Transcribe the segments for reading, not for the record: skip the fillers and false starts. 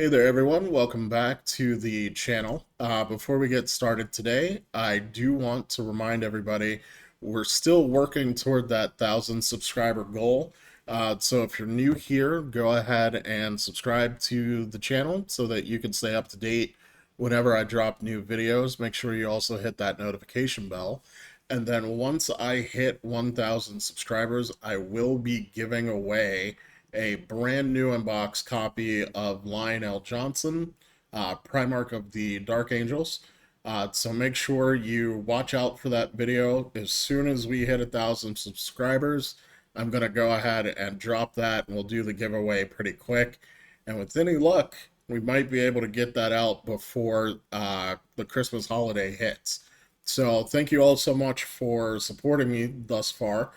Hey there everyone, welcome back to the channel. Before we get started today, I do want to remind everybody we're still working toward that 1,000 subscriber goal. So if you're new here, go ahead and subscribe to the channel so that you can stay up to date whenever I drop new videos. Make sure you also hit that notification bell. And then once I hit 1,000 subscribers, I will be giving away a brand new unboxed copy of Lionel Johnson, Primarch of the Dark Angels. So make sure you watch out for that video. As soon as we hit 1,000 subscribers, I'm going to go ahead and drop that, and we'll do the giveaway pretty quick. And with any luck, we might be able to get that out before the Christmas holiday hits. So thank you all so much for supporting me thus far.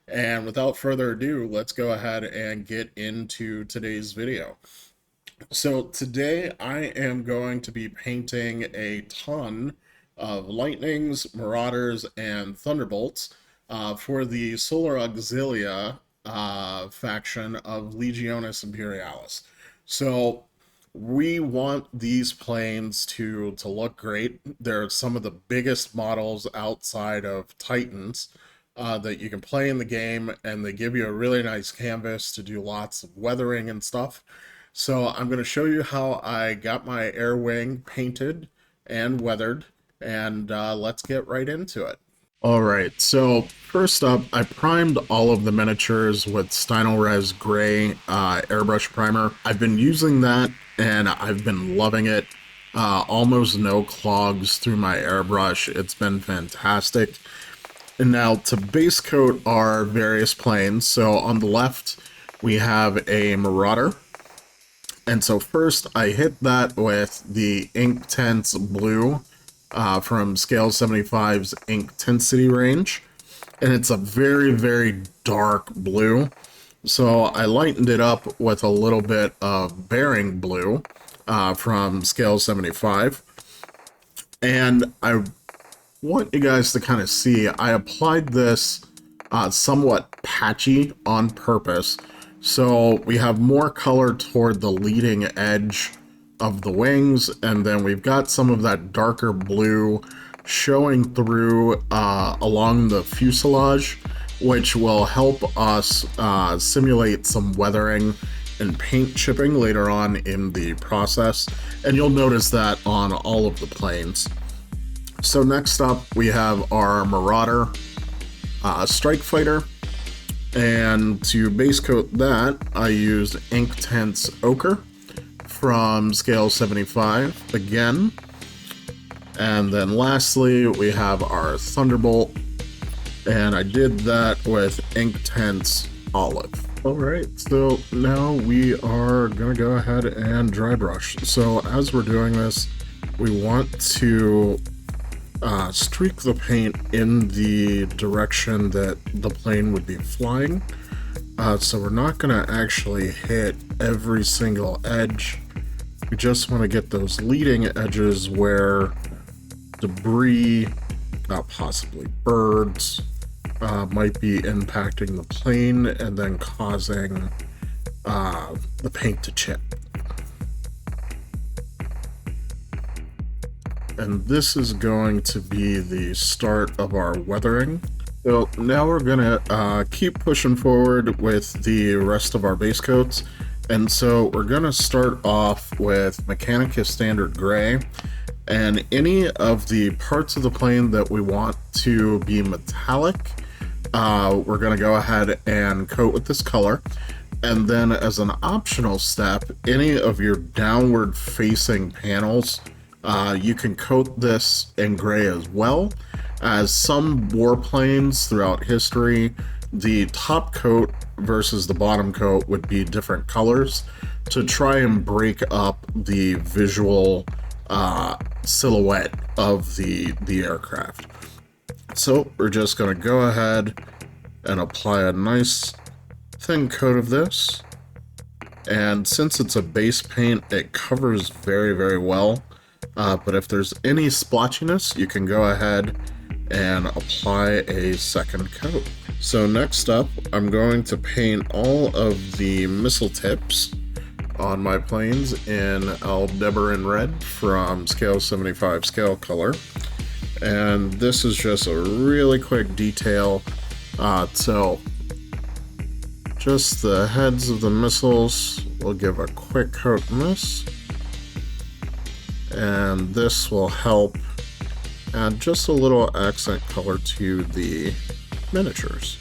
And without further ado, let's go ahead and get into today's video. So today I am going to be painting a ton of Lightnings, Marauders, and Thunderbolts for the Solar Auxilia faction of Legiones Imperialis. So we want these planes to look great. They're some of the biggest models outside of Titans that you can play in the game, and they give you a really nice canvas to do lots of weathering and stuff. So I'm going to show you how I got my air wing painted and weathered, and let's get right into it. Alright, so first up, I primed all of the miniatures with Stynylrez Gray airbrush primer. I've been using that, and I've been loving it. Almost no clogs through my airbrush. It's been fantastic. And now to base coat our various planes. So on the left, we have a Marauder. And so first I hit that with the Inktense Blue from Scale 75's Inkintensity range. And it's a very, very dark blue. So I lightened it up with a little bit of Bearing Blue from Scale 75. And I want you guys to kind of see, I applied this somewhat patchy on purpose. So we have more color toward the leading edge of the wings, and then we've got some of that darker blue showing through along the fuselage, which will help us simulate some weathering and paint chipping later on in the process. And you'll notice that on all of the planes. So next up, we have our Marauder Strike Fighter, and to base coat that, I used Inktense Ochre from Scale 75 again. And then lastly, we have our Thunderbolt, and I did that with Inktense Olive. Alright, so now we are going to go ahead and dry brush. So as we're doing this, we want to streak the paint in the direction that the plane would be flying. So we're not going to actually hit every single edge. We just want to get those leading edges where debris, possibly birds, might be impacting the plane and then causing the paint to chip. And this is going to be the start of our weathering. So now we're gonna keep pushing forward with the rest of our base coats. And so we're gonna start off with Mechanicus Standard Gray, and any of the parts of the plane that we want to be metallic, we're gonna go ahead and coat with this color. And then as an optional step, any of your downward facing panels, you can coat this in gray as well. As some warplanes throughout history, the top coat versus the bottom coat would be different colors to try and break up the visual silhouette of the aircraft. So we're just going to go ahead and apply a nice thin coat of this. And since it's a base paint, it covers very, very well. But if there's any splotchiness, you can go ahead and apply a second coat. So next up, I'm going to paint all of the missile tips on my planes in Aldebaran Red from Scale 75 Scale Color. And this is just a really quick detail. So just the heads of the missiles, we'll give a quick coat in this. And this will help add just a little accent color to the miniatures.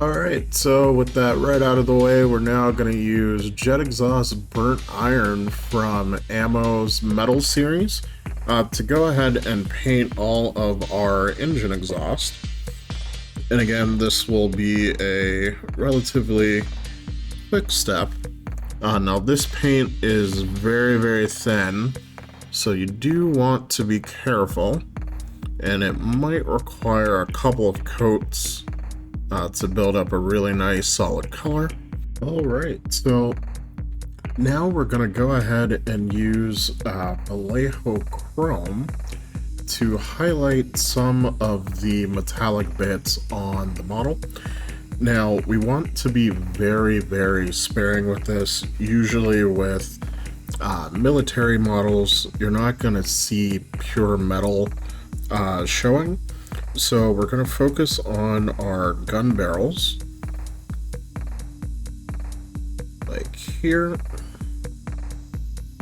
Alright, so with that right out of the way, we're now going to use Jet Exhaust Burnt Iron from Ammo's Metal series to go ahead and paint all of our engine exhaust. And again, this will be a relatively quick step. Now this paint is very, very thin, so you do want to be careful, and it might require a couple of coats to build up a really nice solid color. Alright, so now we're going to go ahead and use Vallejo Chrome to highlight some of the metallic bits on the model. Now, we want to be very, very sparing with this. Usually with military models, you're not going to see pure metal showing. So we're going to focus on our gun barrels, like here.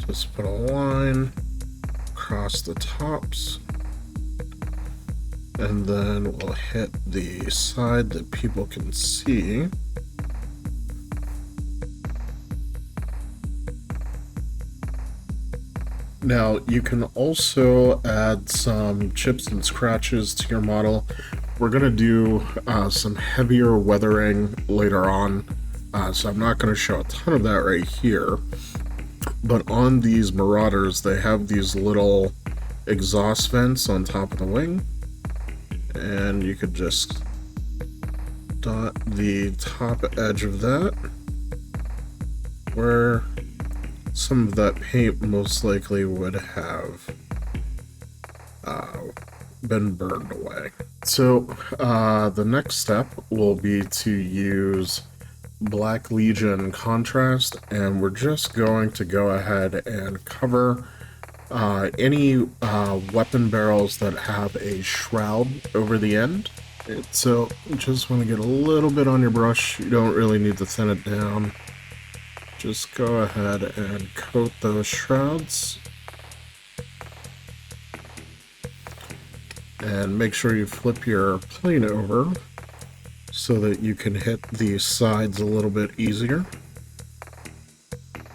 Just put a line across the tops, and then we'll hit the side that people can see. Now, you can also add some chips and scratches to your model. We're going to do some heavier weathering later on, so I'm not going to show a ton of that right here. But on these Marauders, they have these little exhaust vents on top of the wing, and you could just dot the top edge of that, where some of that paint most likely would have been burned away. So the next step will be to use Black Legion contrast, and we're just going to go ahead and cover any weapon barrels that have a shroud over the end. So just want to get a little bit on your brush. You don't really need to thin it down. Just go ahead and coat those shrouds. And make sure you flip your plane over so that you can hit the sides a little bit easier.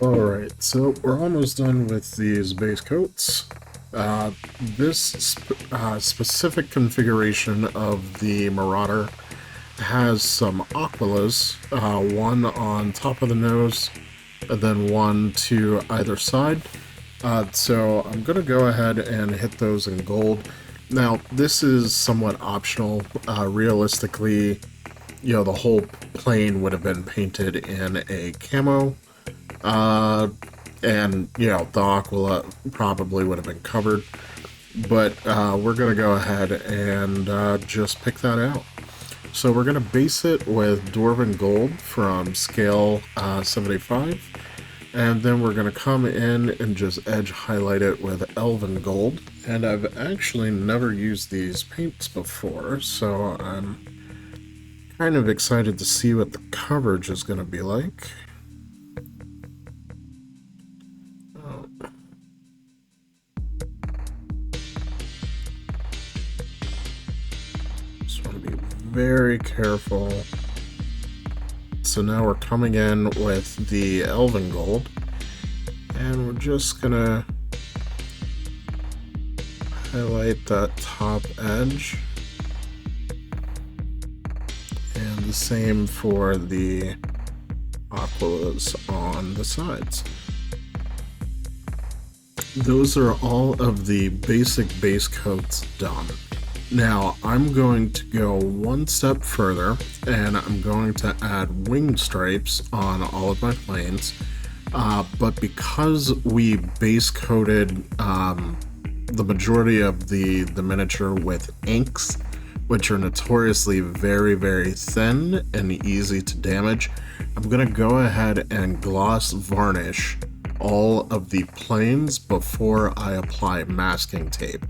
Alright, so we're almost done with these base coats. This specific configuration of the Marauder has some Aquilas, one on top of the nose, and then one to either side. So I'm going to go ahead and hit those in gold. Now, this is somewhat optional. Realistically, you know, the whole plane would have been painted in a camo, and, you know, the Aquila probably would have been covered. But we're going to go ahead and just pick that out. So we're going to base it with Dwarven Gold from Scale 75, and then we're going to come in and just edge highlight it with Elven Gold. And I've actually never used these paints before, so I'm kind of excited to see what the coverage is going to be like. Very careful. So now we're coming in with the Elven Gold, and we're just gonna highlight that top edge, and the same for the Aquilas on the sides. Those are all of the basic base coats done. Now, I'm going to go one step further, and I'm going to add wing stripes on all of my planes. But because we base coated the majority of the miniature with inks, which are notoriously very, very thin and easy to damage, I'm going to go ahead and gloss varnish all of the planes before I apply masking tape.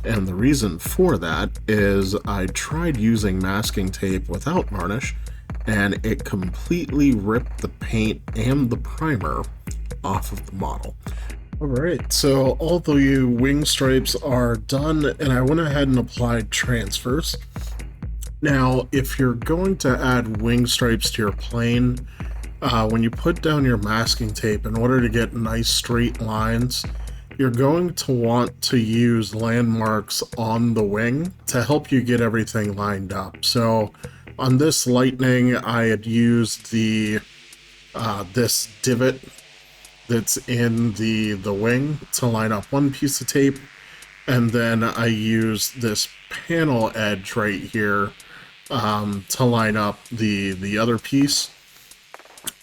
And the reason for that is I tried using masking tape without varnish, and it completely ripped the paint and the primer off of the model. Alright, so all the wing stripes are done, and I went ahead and applied transfers. Now, if you're going to add wing stripes to your plane, when you put down your masking tape, in order to get nice straight lines, you're going to want to use landmarks on the wing to help you get everything lined up. So on this Lightning, I had used the this divot that's in the wing to line up one piece of tape, and then I used this panel edge right here to line up the other piece.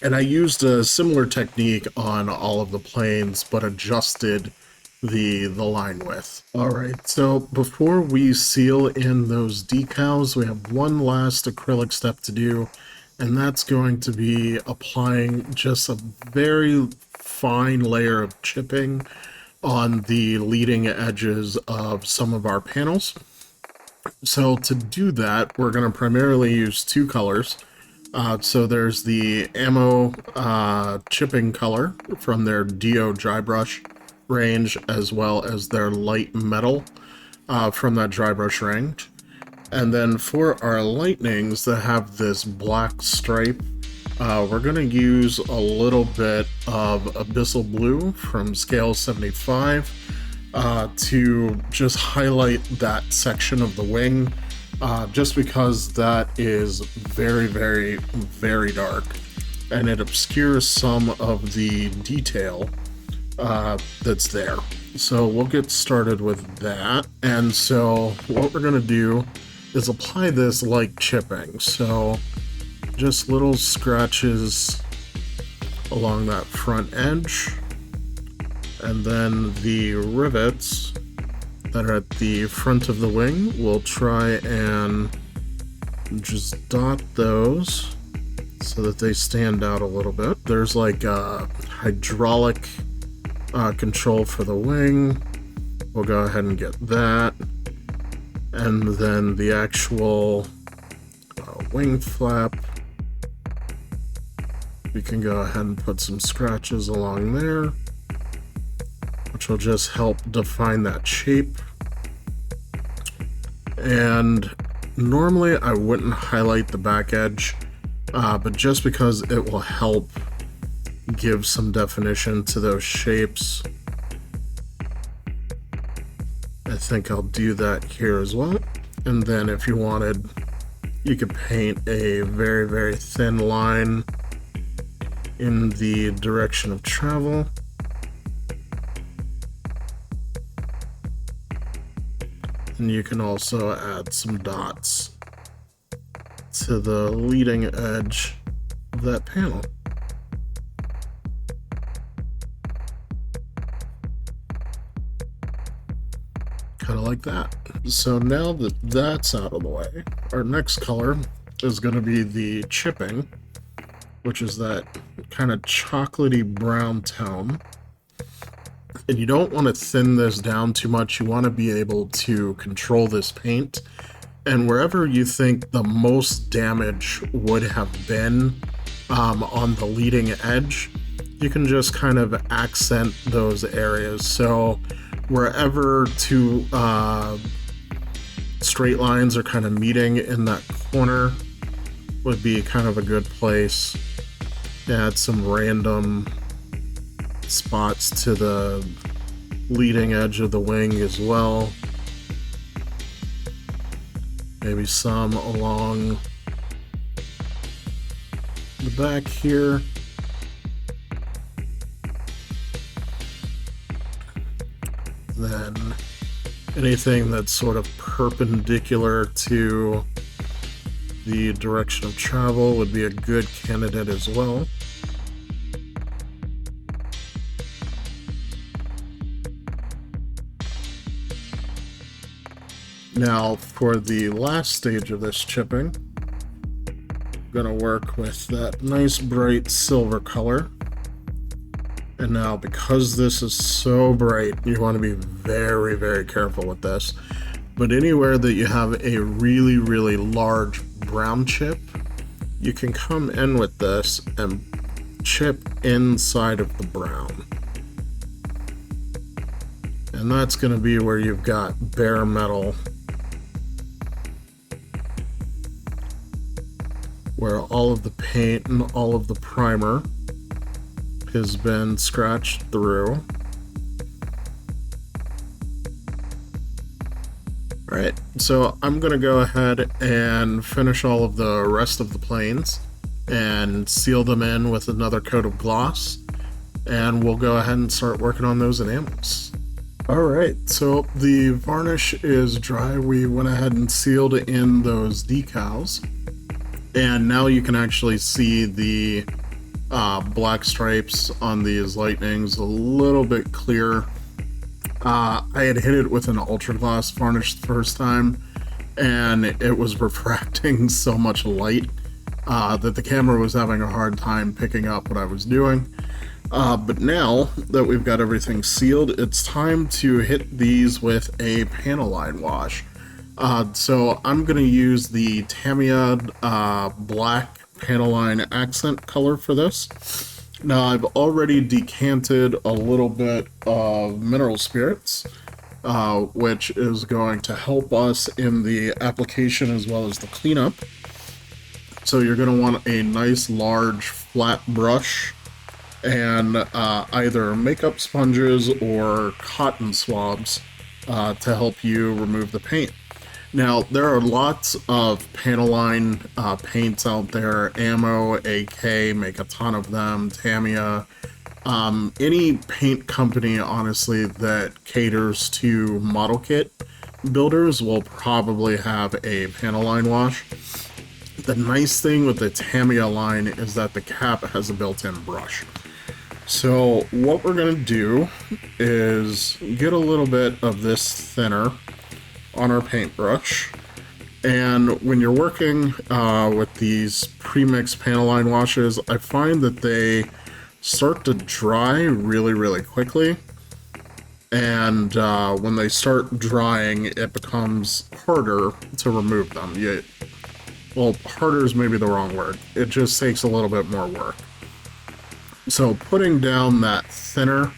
And I used a similar technique on all of the planes, but adjusted the line width. Alright, so before we seal in those decals, we have one last acrylic step to do, and that's going to be applying just a very fine layer of chipping on the leading edges of some of our panels. So to do that, we're going to primarily use two colors. So there's the ammo chipping color from their Dio dry brush range, as well as their light metal from that dry brush range. And then for our lightnings that have this black stripe, we're going to use a little bit of Abyssal Blue from scale 75 to just highlight that section of the wing, just because that is very, very, very dark, and it obscures some of the detail that's there. So we'll get started with that. And so what we're going to do is apply this like chipping. So just little scratches along that front edge, and then the rivets that are at the front of the wing, we'll try and just dot those so that they stand out a little bit. There's like a hydraulic control for the wing. We'll go ahead and get that. And then the actual wing flap, we can go ahead and put some scratches along there, which will just help define that shape. And normally I wouldn't highlight the back edge, but just because it will help give some definition to those shapes, I think I'll do that here as well. And then if you wanted, you could paint a very, very thin line in the direction of travel. And you can also add some dots to the leading edge of that panel. Kind of like that. So now that that's out of the way, our next color is going to be the chipping, which is that kind of chocolatey brown tone. And you don't want to thin this down too much. You want to be able to control this paint. And wherever you think the most damage would have been on the leading edge, you can just kind of accent those areas. So wherever two straight lines are kind of meeting in that corner would be kind of a good place. Add some random spots to the leading edge of the wing as well. Maybe some along the back here. Then anything that's sort of perpendicular to the direction of travel would be a good candidate as well. Now, for the last stage of this chipping, I'm gonna work with that nice bright silver color. And now, because this is so bright, you want to be very, very careful with this. But anywhere that you have a really, really large brown chip, you can come in with this and chip inside of the brown. And that's going to be where you've got bare metal, where all of the paint and all of the primer has been scratched through. Alright, so I'm going to go ahead and finish all of the rest of the planes and seal them in with another coat of gloss, and we'll go ahead and start working on those enamels. Alright, so the varnish is dry. We went ahead and sealed in those decals, and now you can actually see the black stripes on these lightnings a little bit clearer. I had hit it with an ultra gloss varnish the first time, and it was refracting so much light that the camera was having a hard time picking up what I was doing. But now that we've got everything sealed, it's time to hit these with a panel line wash. So I'm going to use the Tamiya black panel line accent color for this. Now, I've already decanted a little bit of mineral spirits, which is going to help us in the application as well as the cleanup. So you're going to want a nice large flat brush and either makeup sponges or cotton swabs to help you remove the paint. Now, there are lots of panel line paints out there. Ammo, AK, make a ton of them, Tamiya. Any paint company, honestly, that caters to model kit builders will probably have a panel line wash. The nice thing with the Tamiya line is that the cap has a built-in brush. So what we're going to do is get a little bit of this thinner on our paintbrush, and when you're working with these pre-mixed panel line washes, I find that they start to dry really, really quickly, and when they start drying, it becomes harder to remove them. Well, harder is maybe the wrong word. It just takes a little bit more work. So putting down that thinner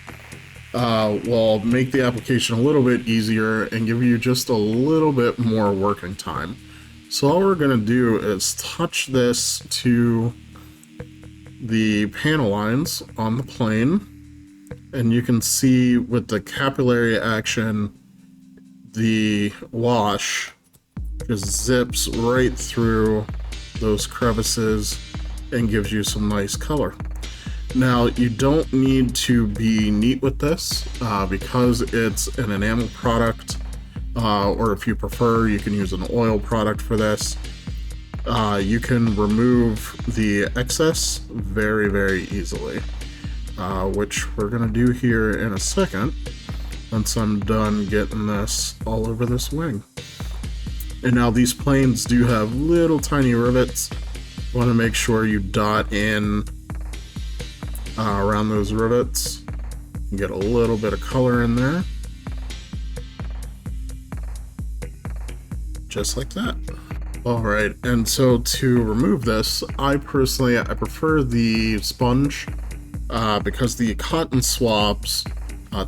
will make the application a little bit easier and give you just a little bit more working time. So all we're going to do is touch this to the panel lines on the plane, and you can see with the capillary action, the wash just zips right through those crevices and gives you some nice color. Now, you don't need to be neat with this because it's an enamel product, or if you prefer, you can use an oil product for this. You can remove the excess very, very easily, which we're going to do here in a second once I'm done getting this all over this wing. And now these planes do have little tiny rivets. You want to make sure you dot in around those rivets and get a little bit of color in there, just like that. Alright, and so to remove this, I prefer the sponge because the cotton swabs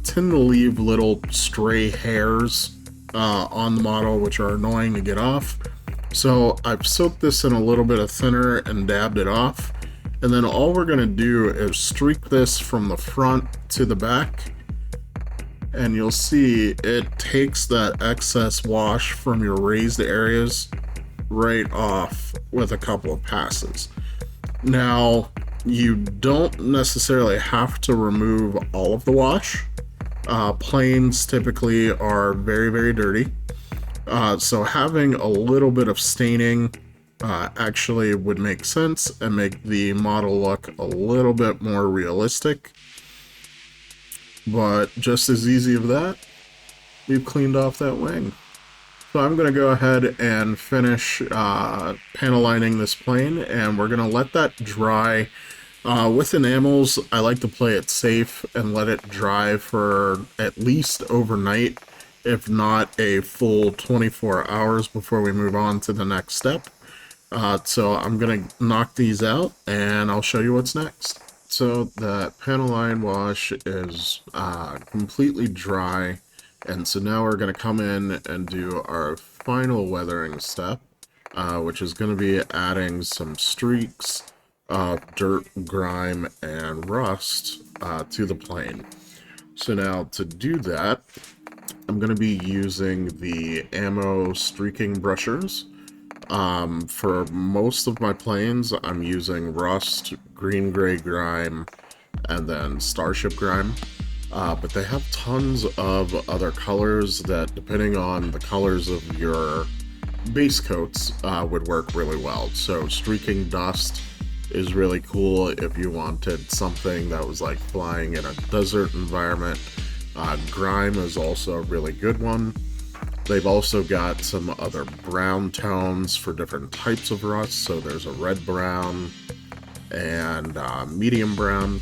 tend to leave little stray hairs on the model, which are annoying to get off. So I've soaked this in a little bit of thinner and dabbed it off. And then all we're going to do is streak this from the front to the back, and you'll see it takes that excess wash from your raised areas right off with a couple of passes. Now, you don't necessarily have to remove all of the wash. Planes typically are very, very dirty. So having a little bit of staining actually would make sense and make the model look a little bit more realistic. But just as easy as that, we've cleaned off that wing. So I'm going to go ahead and finish panel lining this plane, and we're going to let that dry. With enamels, I like to play it safe and let it dry for at least overnight, if not a full 24 hours before we move on to the next step. So I'm going to knock these out, and I'll show you what's next. So the panel line wash is completely dry, and so now we're going to come in and do our final weathering step, which is going to be adding some streaks of dirt, grime, and rust to the plane. So now to do that, I'm going to be using the ammo streaking brushers. For most of my planes, I'm using rust, green gray grime, and then starship grime. But they have tons of other colors that, depending on the colors of your base coats, would work really well. So streaking dust is really cool if you wanted something that was like flying in a desert environment. Grime is also a really good one. They've also got some other brown tones for different types of rust. So there's a red brown and medium brown,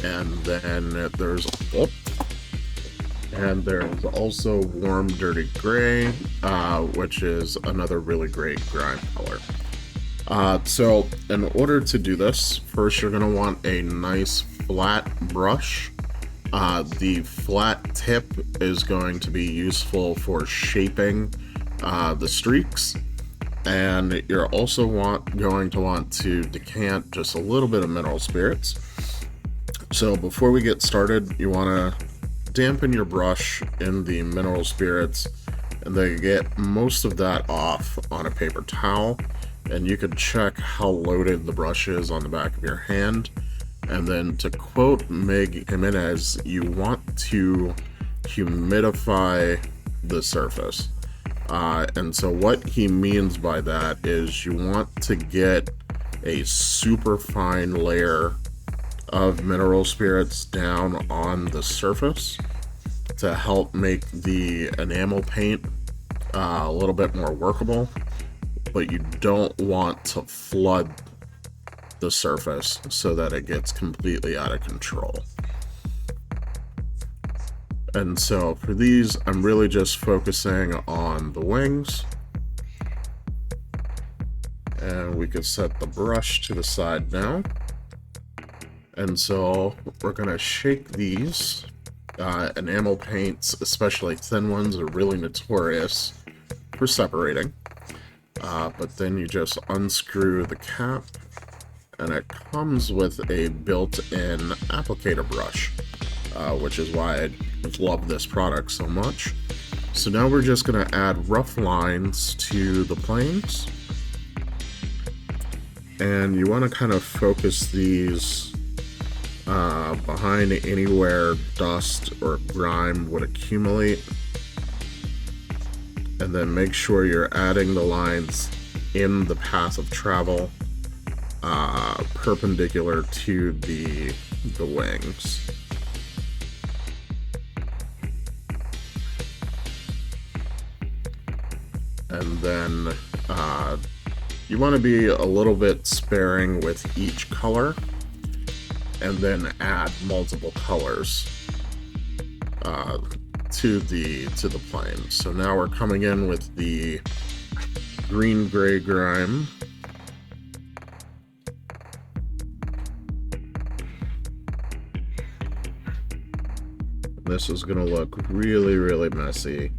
and then there's also warm dirty gray, which is another really great grime color. So in order to do this, first you're going to want a nice flat brush. The flat tip is going to be useful for shaping the streaks, and you're also going to want to decant just a little bit of mineral spirits. So before we get started, you want to dampen your brush in the mineral spirits, and then get most of that off on a paper towel. And you can check how loaded the brush is on the back of your hand. And then, to quote Meg Jimenez, you want to humidify the surface. And so what he means by that is you want to get a super fine layer of mineral spirits down on the surface to help make the enamel paint a little bit more workable. But you don't want to flood the surface so that it gets completely out of control. And so for these, I'm really just focusing on the wings. And we can set the brush to the side now. And so we're going to shake these. Enamel paints, especially thin ones, are really notorious for separating. But then you just unscrew the cap, and it comes with a built-in applicator brush, which is why I love this product so much. So now we're just going to add rough lines to the planes, and you want to kind of focus these behind anywhere dust or grime would accumulate. And then make sure you're adding the lines in the path of travel, perpendicular to the wings. And then you want to be a little bit sparing with each color, and then add multiple colors to the plane. So now we're coming in with the green gray grime. This is going to look really, really messy,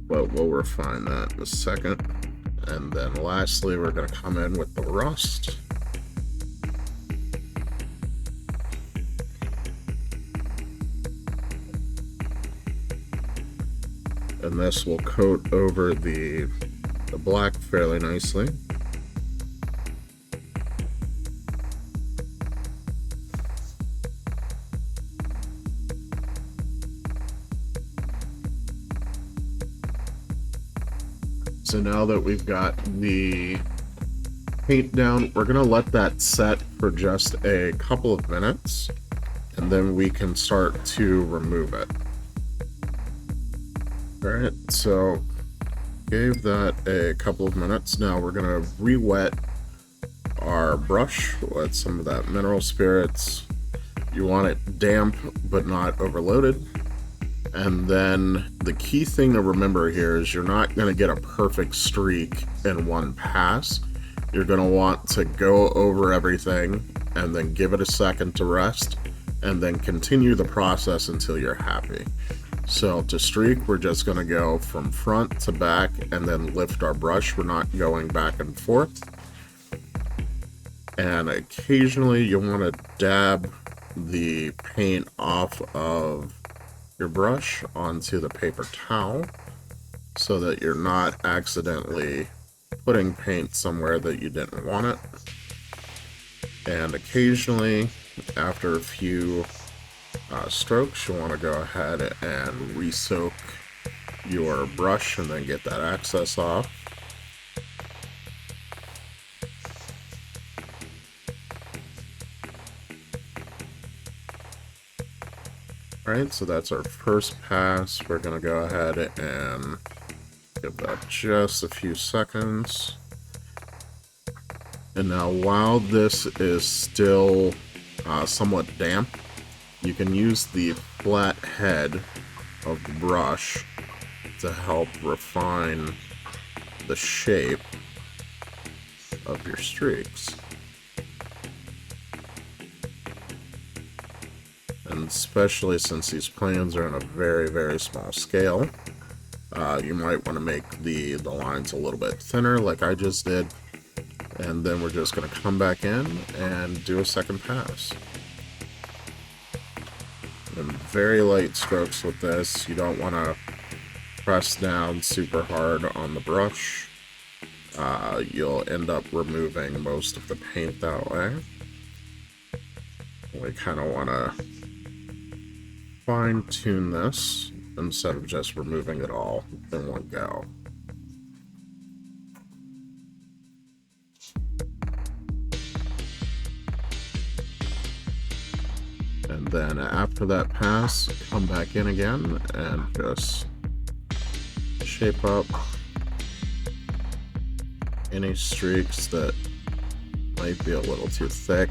but we'll refine that in a second. And then lastly, we're going to come in with the rust. And this will coat over the black fairly nicely. So now that we've got the paint down, we're gonna let that set for just a couple of minutes, and then we can start to remove it. Alright, so gave that a couple of minutes. Now we're going to re-wet our brush with some of that mineral spirits. You want it damp but not overloaded. And then the key thing to remember here is you're not going to get a perfect streak in one pass. You're going to want to go over everything and then give it a second to rest and then continue the process until you're happy. So to streak, we're just going to go from front to back and then lift our brush. We're not going back and forth. And occasionally you want to dab the paint off of your brush onto the paper towel so that you're not accidentally putting paint somewhere that you didn't want it. And occasionally, after a few strokes, you want to go ahead and re-soak your brush and then get that excess off. Alright, so that's our first pass. We're going to go ahead and give that just a few seconds. And now while this is still somewhat damp, you can use the flat head of the brush to help refine the shape of your streaks. And especially since these planes are on a very, very small scale, you might want to make the lines a little bit thinner like I just did. And then we're just going to come back in and do a second pass. And very light strokes with this. You don't want to press down super hard on the brush. You'll end up removing most of the paint that way. We kind of want to fine-tune this instead of just removing it all in one go. And then after that pass, come back in again and just shape up any streaks that might be a little too thick.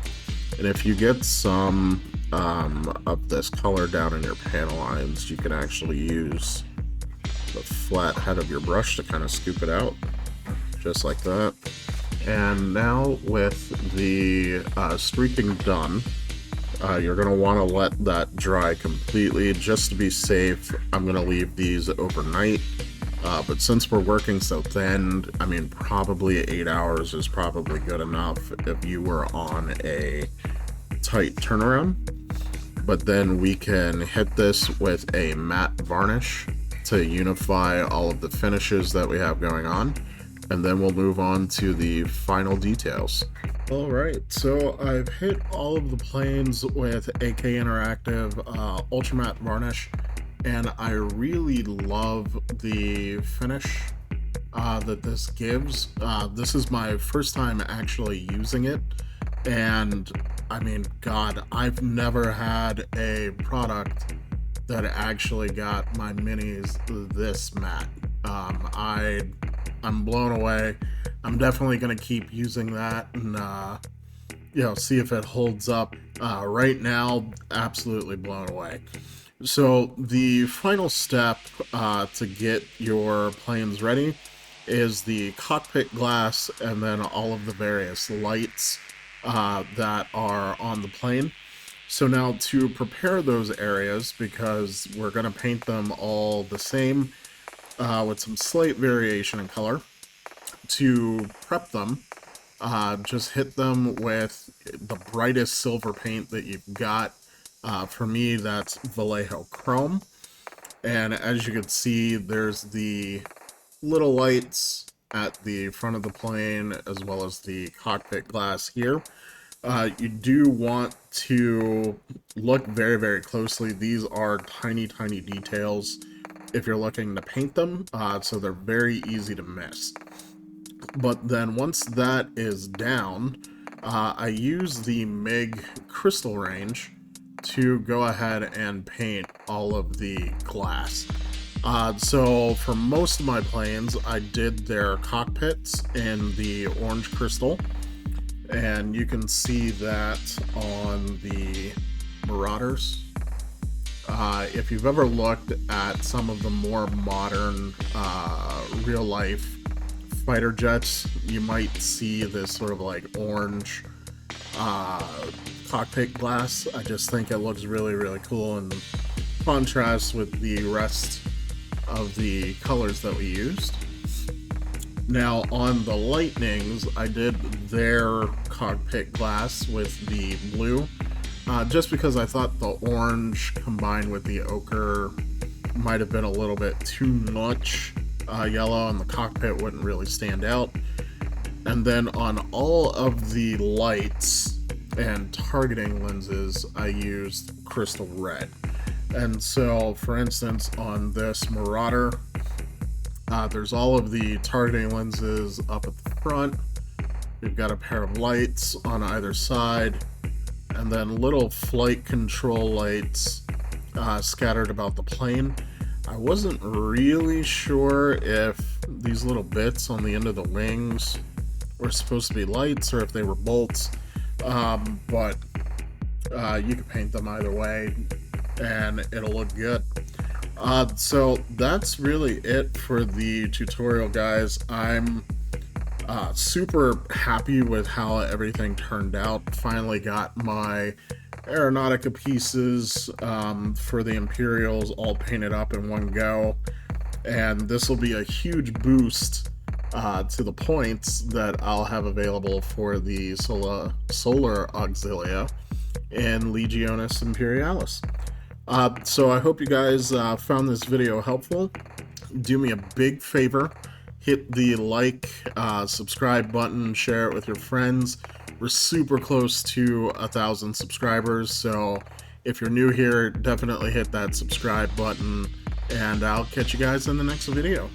And if you get some of this color down in your panel lines, you can actually use the flat head of your brush to kind of scoop it out, just like that. And now with the streaking done, you're going to want to let that dry completely. Just to be safe, I'm going to leave these overnight. But since we're working so thin, I mean, probably 8 hours is probably good enough if you were on a tight turnaround. But then we can hit this with a matte varnish to unify all of the finishes that we have going on. And then we'll move on to the final details. Alright, so I've hit all of the planes with AK Interactive Ultra Matte Varnish, and I really love the finish that this gives. This is my first time actually using it, and I mean, God, I've never had a product that actually got my minis this matte. I'm blown away. I'm definitely going to keep using that and, see if it holds up. Right now, absolutely blown away. So the final step to get your planes ready is the cockpit glass and then all of the various lights that are on the plane. So now to prepare those areas, because we're going to paint them all the same with some slight variation in color, to prep them, just hit them with the brightest silver paint that you've got. For me, that's Vallejo Chrome. And as you can see, there's the little lights at the front of the plane, as well as the cockpit glass here. You do want to look very, very closely. These are tiny, tiny details if you're looking to paint them, so they're very easy to miss. But then once that is down, I use the MIG crystal range to go ahead and paint all of the glass. So for most of my planes, I did their cockpits in the orange crystal, and you can see that on the Marauders. If you've ever looked at some of the more modern real-life fighter jets, you might see this sort of like orange cockpit glass. I just think it looks really, really cool in contrast with the rest of the colors that we used. Now on the Lightnings, I did their cockpit glass with the blue, just because I thought the orange combined with the ochre might have been a little bit too much yellow, and the cockpit wouldn't really stand out. And then on all of the lights and targeting lenses, I used crystal red. And so, for instance, on this Marauder, there's all of the targeting lenses up at the front. We've got a pair of lights on either side, and then little flight control lights scattered about the plane. I wasn't really sure if these little bits on the end of the wings were supposed to be lights or if they were bolts, but you can paint them either way and it'll look good. So that's really it for the tutorial, guys. I'm super happy with how everything turned out. Finally got my Aeronautica pieces for the Imperials all painted up in one go, and this will be a huge boost to the points that I'll have available for the Solar Auxilia and Legiones Imperialis. So I hope you guys found this video helpful. Do me a big favor, hit the like, subscribe button, share it with your friends. We're super close to 1,000 subscribers, so if you're new here, definitely hit that subscribe button, and I'll catch you guys in the next video.